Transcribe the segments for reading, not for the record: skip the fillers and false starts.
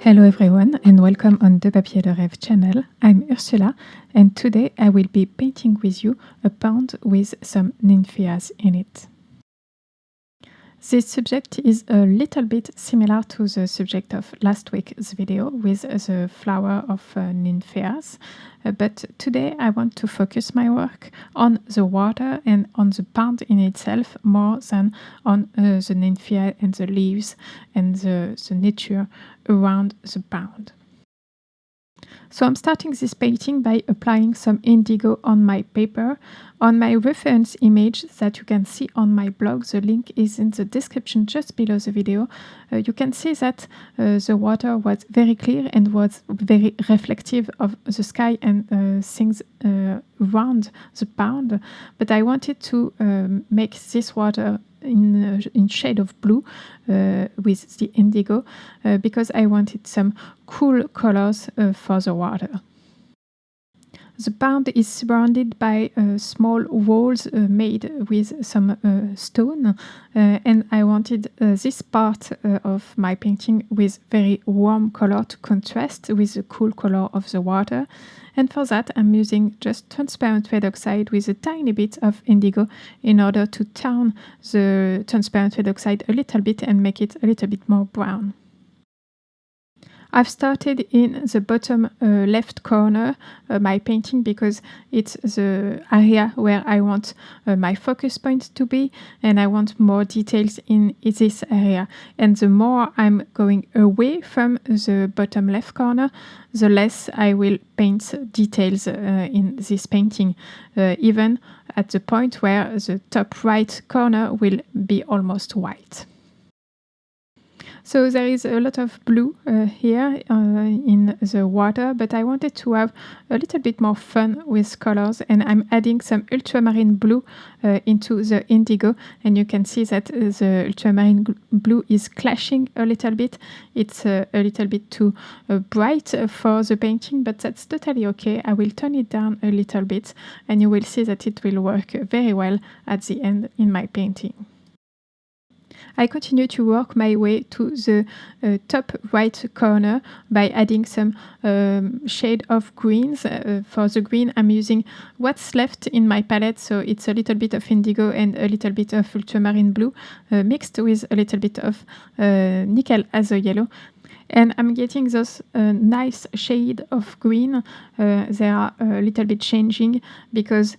Hello everyone and welcome on De Papier de Rêve channel. I'm Ursula and today I will be painting with you a pond with some nymphaeas in it. This subject is a little bit similar to the subject of last week's video with the flower of nymphaeas, but today I want to focus my work on the water and on the pond in itself more than on the nymphaea and the leaves and the nature around the pond. So I'm starting this painting by applying some indigo on my paper. On my reference image that you can see on my blog, the link is in the description just below the video. You can see that the water was very clear and was very reflective of the sky and things around the pond. But I wanted to make this water in shade of blue with the indigo because I wanted some cool colors for the water. The pond is surrounded by small walls made with some stone and I wanted this part of my painting with very warm color to contrast with the cool color of the water, and for that I'm using just transparent red oxide with a tiny bit of indigo in order to tone the transparent red oxide a little bit and make it a little bit more brown. I've started in the bottom left corner my painting because it's the area where I want my focus point to be, and I want more details in this area. And the more I'm going away from the bottom left corner, the less I will paint details in this painting, even at the point where the top right corner will be almost white. So there is a lot of blue here in the water, but I wanted to have a little bit more fun with colors, and I'm adding some ultramarine blue into the indigo, and you can see that the ultramarine blue is clashing a little bit. It's a little bit too bright for the painting, but that's totally okay. I will turn it down a little bit and you will see that it will work very well at the end in my painting. I continue to work my way to the top right corner by adding some shade of greens. For the green, I'm using what's left in my palette, so it's a little bit of indigo and a little bit of ultramarine blue mixed with a little bit of nickel azo yellow. And I'm getting those nice shade of green. They are a little bit changing because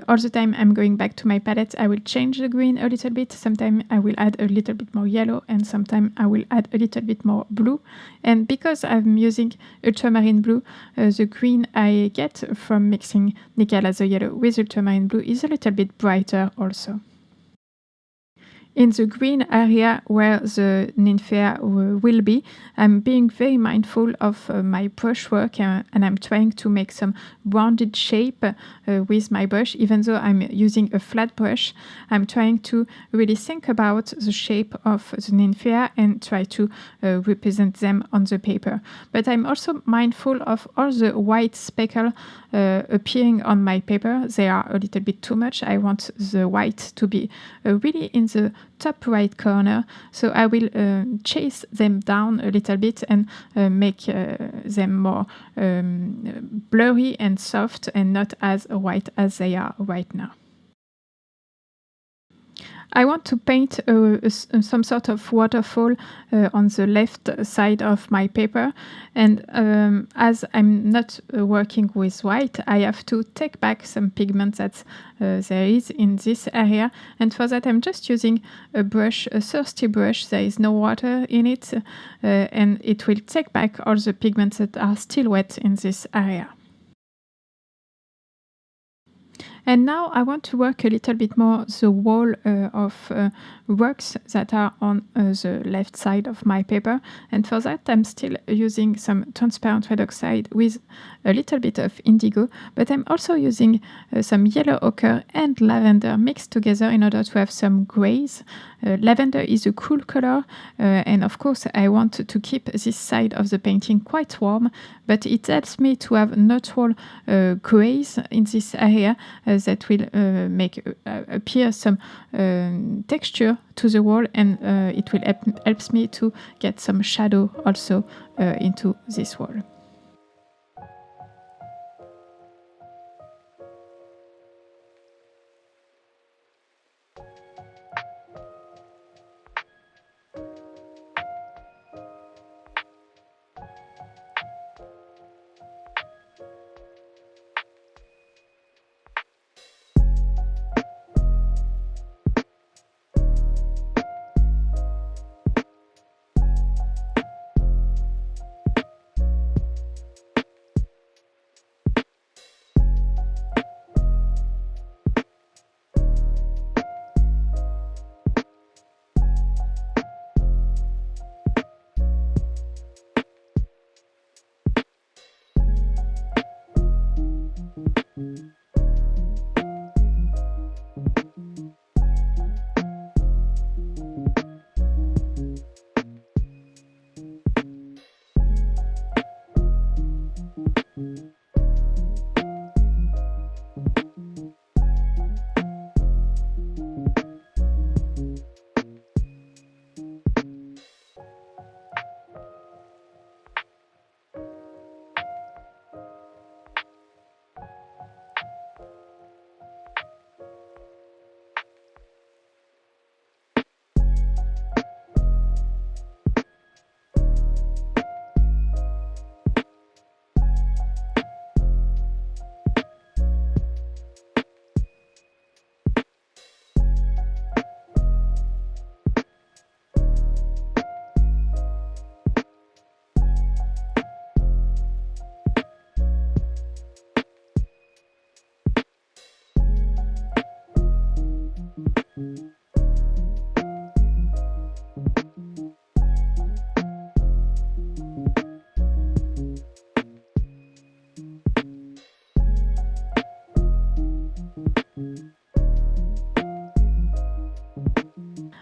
all the time I'm going back to my palette. I will change the green a little bit. Sometimes I will add a little bit more yellow and sometimes I will add a little bit more blue. And because I'm using ultramarine blue, the green I get from mixing nickel azo yellow with ultramarine blue is a little bit brighter also. In the green area where the nymphaea will be, I'm being very mindful of my brush work and I'm trying to make some rounded shape with my brush. Even though I'm using a flat brush, I'm trying to really think about the shape of the nymphaea and try to represent them on the paper. But I'm also mindful of all the white speckle appearing on my paper. They are a little bit too much. I want the white to be really in the top right corner, so I will chase them down a little bit and make them more blurry and soft and not as white as they are right now. I want to paint some sort of waterfall on the left side of my paper, and as I'm not working with white, I have to take back some pigment that there is in this area, and for that I'm just using a brush, a thirsty brush. There is no water in it, and it will take back all the pigments that are still wet in this area. And now I want to work a little bit more the wall of rocks that are on the left side of my paper. And for that I'm still using some transparent red oxide with a little bit of indigo, but I'm also using some yellow ochre and lavender mixed together in order to have some grays. Lavender is a cool color, and of course I want to keep this side of the painting quite warm, but it helps me to have neutral grays in this area that will make appear some texture to the wall, and it will helps me to get some shadow also into this wall.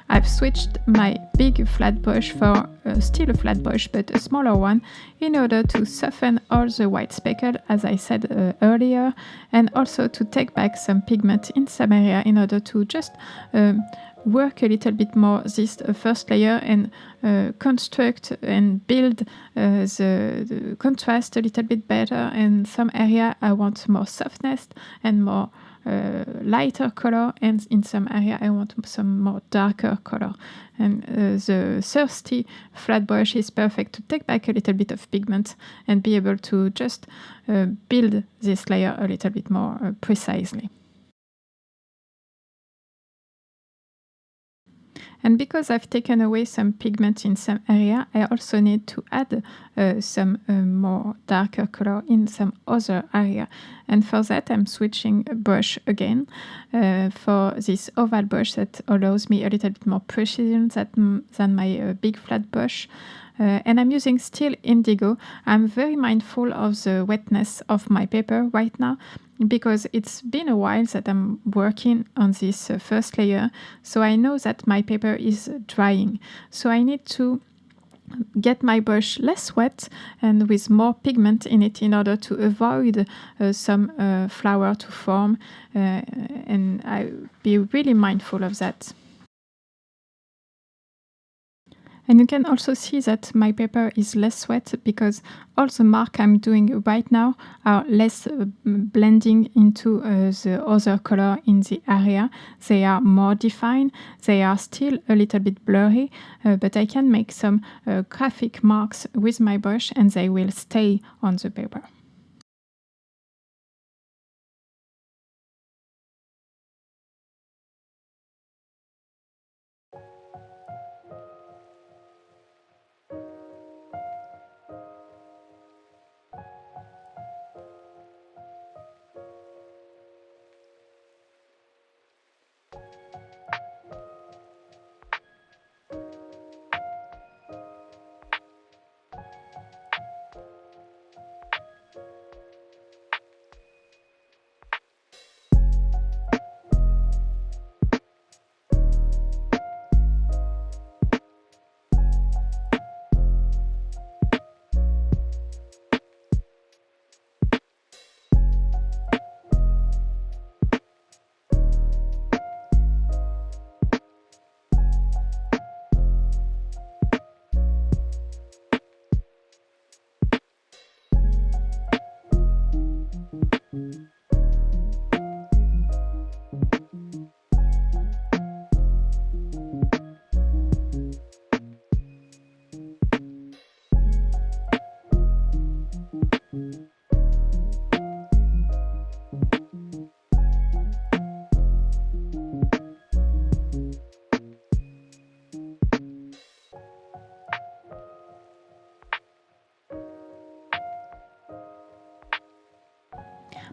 I've switched my big flat brush for still a flat brush but a smaller one in order to soften all the white speckle, as I said earlier, and also to take back some pigment in some area in order to just work a little bit more this first layer and construct and build the contrast a little bit better. And some area I want more softness and more lighter color, and in some area I want some more darker color. And the thirsty flat brush is perfect to take back a little bit of pigment and be able to just build this layer a little bit more precisely. And because I've taken away some pigment in some area, I also need to add some more darker color in some other area. And for that, I'm switching brush again for this oval brush that allows me a little bit more precision than my big flat brush. And I'm using still Indigo. I'm very mindful of the wetness of my paper right now, because it's been a while that I'm working on this first layer, so I know that my paper is drying. So I need to get my brush less wet and with more pigment in it in order to avoid some flower to form, and I'll be really mindful of that. And you can also see that my paper is less wet because all the mark I'm doing right now are less blending into the other color in the area. They are more defined. They are still a little bit blurry, but I can make some graphic marks with my brush and they will stay on the paper.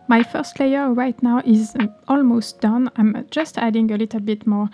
My first layer right now is almost done. I'm just adding a little bit more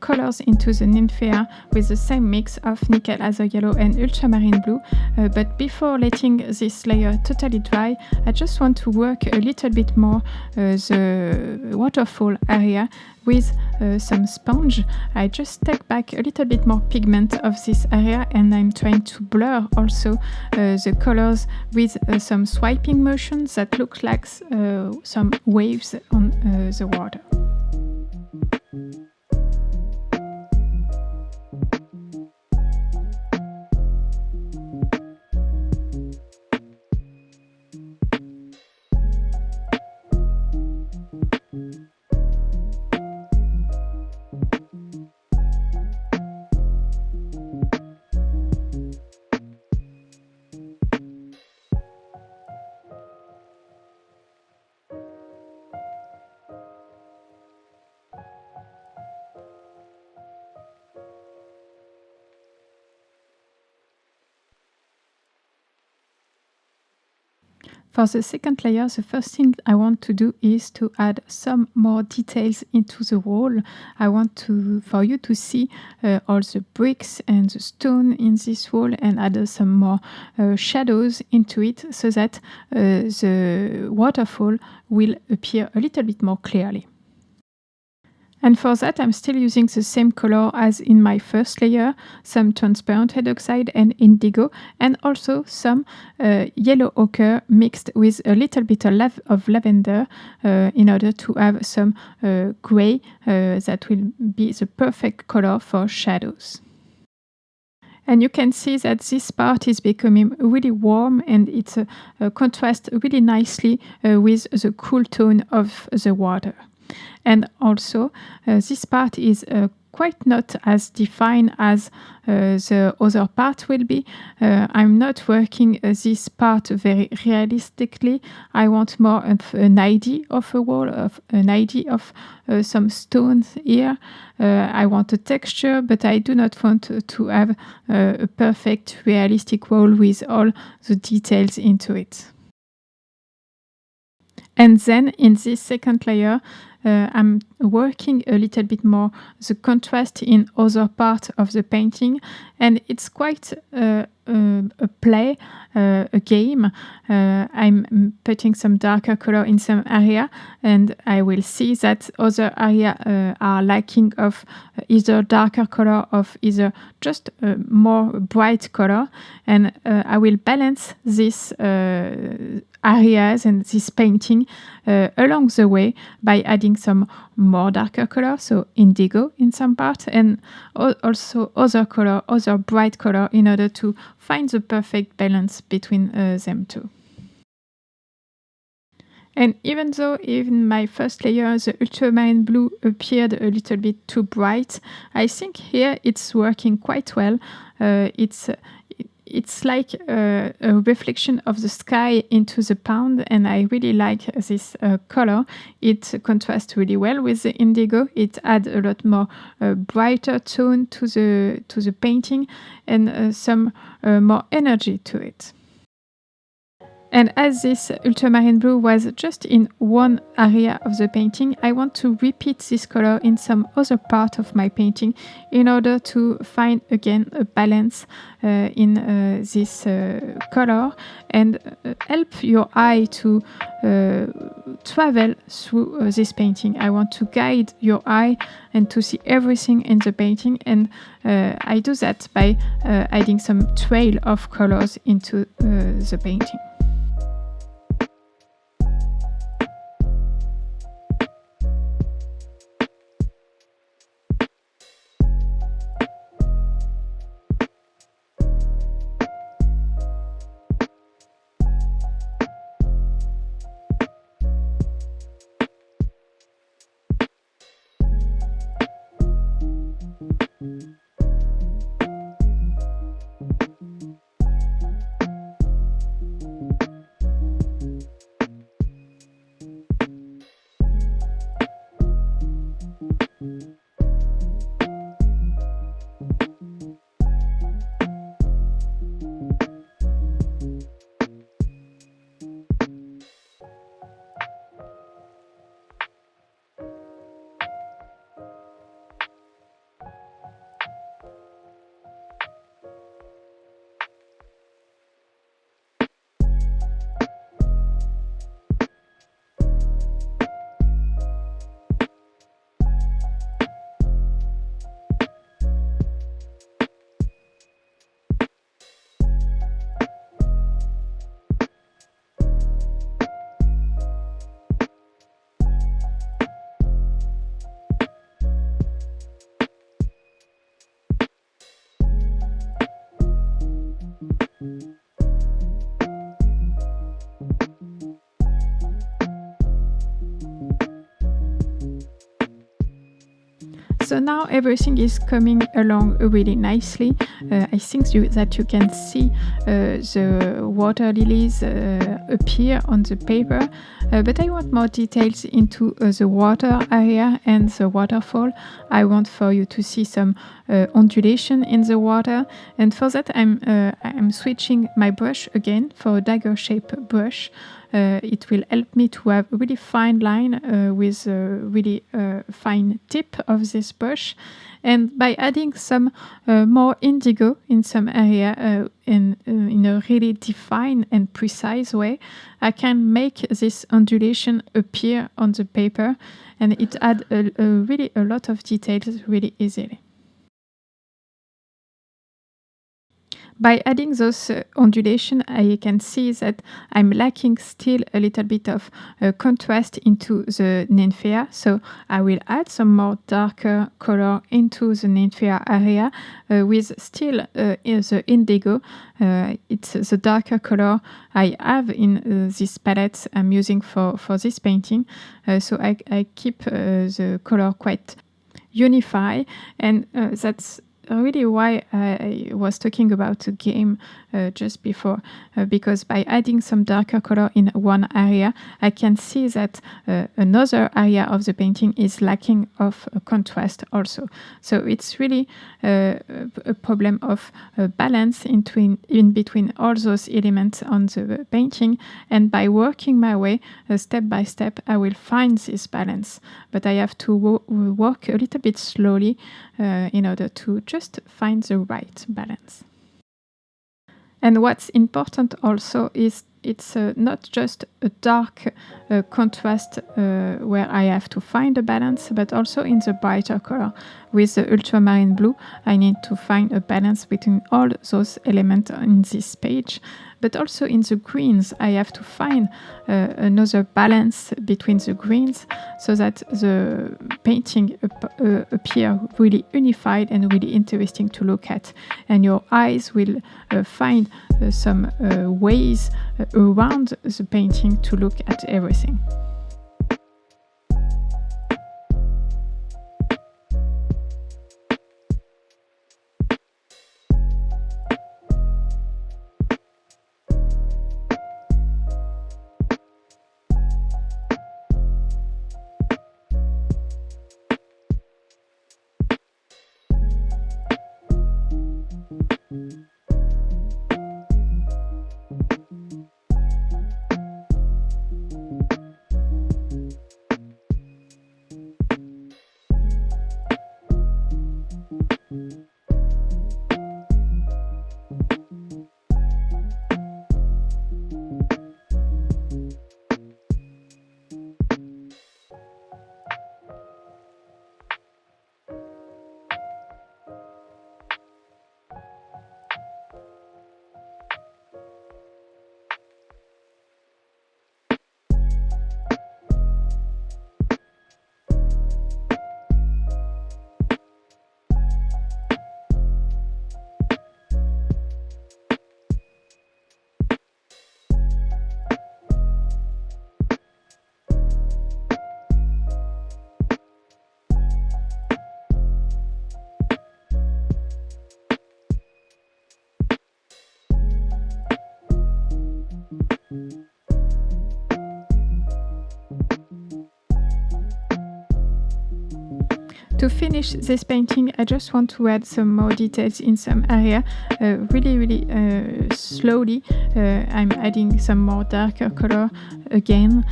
colors into the Nymphea with the same mix of nickel azure yellow and ultramarine blue. But before letting this layer totally dry, I just want to work a little bit more the waterfall area with some sponge. I just take back a little bit more pigment of this area, and I'm trying to blur also the colors with some swiping motions that look like some waves on the water. For the second layer, the first thing I want to do is to add some more details into the wall. I want for you to see all the bricks and the stone in this wall, and add some more shadows into it so that the waterfall will appear a little bit more clearly. And for that, I'm still using the same color as in my first layer, some transparent red oxide and indigo, and also some yellow ochre mixed with a little bit of lavender in order to have some gray that will be the perfect color for shadows. And you can see that this part is becoming really warm, and it contrasts really nicely with the cool tone of the water. And also, this part is quite not as defined as the other part will be. I'm not working this part very realistically. I want more of an idea of a wall, of an idea of some stones here. I want a texture, but I do not want to have a perfect realistic wall with all the details into it. And then in this second layer, I'm working a little bit more the contrast in other parts of the painting, and it's quite a play, a game. I'm putting some darker color in some area, and I will see that other area are lacking of either darker color or either just more bright color, and I will balance these areas and this painting along the way by adding some more darker color, so indigo in some parts, and also other color, other bright color, in order to find the perfect balance between them two. And even though in my first layer the ultramarine blue appeared a little bit too bright, I think here it's working quite well. It's like a reflection of the sky into the pond, and I really like this color. It contrasts really well with the indigo. It adds a lot more brighter tone to the painting, and some more energy to it. And as this ultramarine blue was just in one area of the painting, I want to repeat this color in some other part of my painting in order to find again a balance in this color, and help your eye to travel through this painting. I want to guide your eye and to see everything in the painting, and I do that by adding some trail of colors into the painting. So now everything is coming along really nicely. I think that you can see the water lilies appear on the paper, but I want more details into the water area and the waterfall. I want for you to see some ondulation in the water, and for that I'm switching my brush again for a dagger shape brush. It will help me to have a really fine line with a really fine tip of this brush. And by adding some more indigo in some area in a really defined and precise way, I can make this ondulation appear on the paper, and it adds really a lot of details really easily. By adding those ondulation, I can see that I'm lacking still a little bit of contrast into the nymphea, so I will add some more darker color into the nymphea area with still the indigo. It's the darker color I have in this palette I'm using for this painting, so I keep the color quite unified, and that's really why I was talking about a game just before, because by adding some darker color in one area, I can see that another area of the painting is lacking of contrast also. So it's really a problem of balance in between all those elements on the painting, and by working my way step by step, I will find this balance. But I have to work a little bit slowly in order to just find the right balance. And what's important also is it's not just a dark contrast where I have to find a balance, but also in the brighter color. With the ultramarine blue, I need to find a balance between all those elements in this page. But also in the greens, I have to find another balance between the greens so that the painting appear really unified and really interesting to look at. And your eyes will find some ways around the painting to look at everything. To finish this painting, I just want to add some more details in some area, really slowly. I'm adding some more darker color again.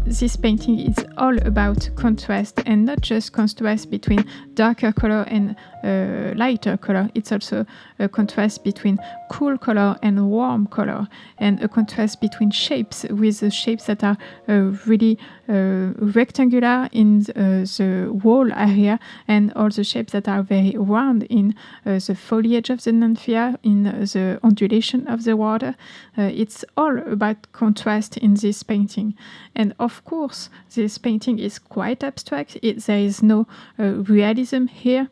This painting is all about contrast, and not just contrast between darker color and lighter color. It's also a contrast between cool color and warm color, and a contrast between shapes, with the shapes that are really rectangular in the wall area, and all the shapes that are very round in the foliage of the nymphea, in the ondulation of the water. It's all about contrast in this painting. And of course, this painting is quite abstract. There is no realism here,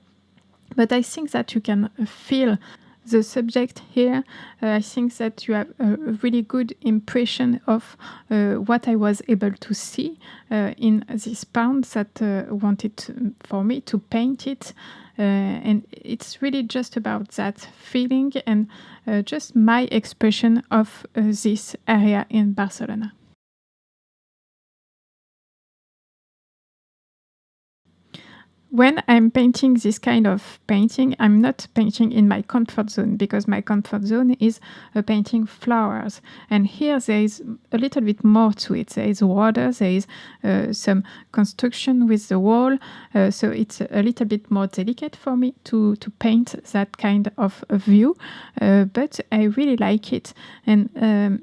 but I think that you can feel the subject here, I think that you have a really good impression of what I was able to see in this pound that wanted for me to paint it. And it's really just about that feeling and just my expression of this area in Barcelona. When I'm painting this kind of painting, I'm not painting in my comfort zone, because my comfort zone is painting flowers. And here there is a little bit more to it. There is water, there is some construction with the wall. So it's a little bit more delicate for me to paint that kind of view. But I really like it. And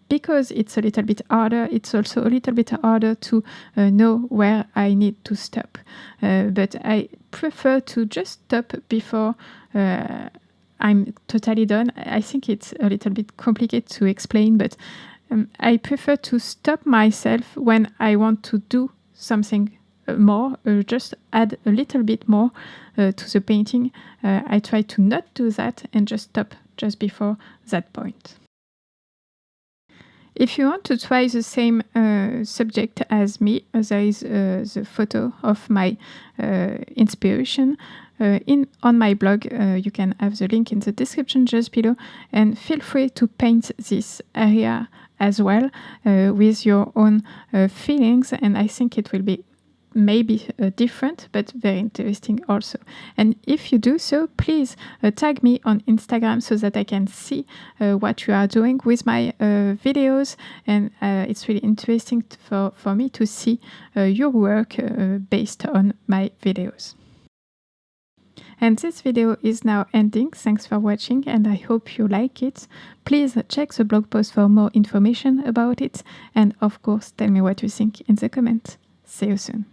because it's a little bit harder, it's also a little bit harder to know where I need to stop. But I prefer to just stop before I'm totally done. I think it's a little bit complicated to explain, but I prefer to stop myself when I want to do something more, just add a little bit more to the painting. I try to not do that and just stop just before that point. If you want to try the same subject as me, there is the photo of my inspiration on my blog. You can have the link in the description just below, and feel free to paint this area as well with your own feelings, and I think it will be maybe different, but very interesting also. And if you do so, please tag me on Instagram so that I can see what you are doing with my videos, and it's really interesting for me to see your work based on my videos. And this video is now ending. Thanks for watching, and I hope you like it. Please check the blog post for more information about it, and of course tell me what you think in the comments. See you soon.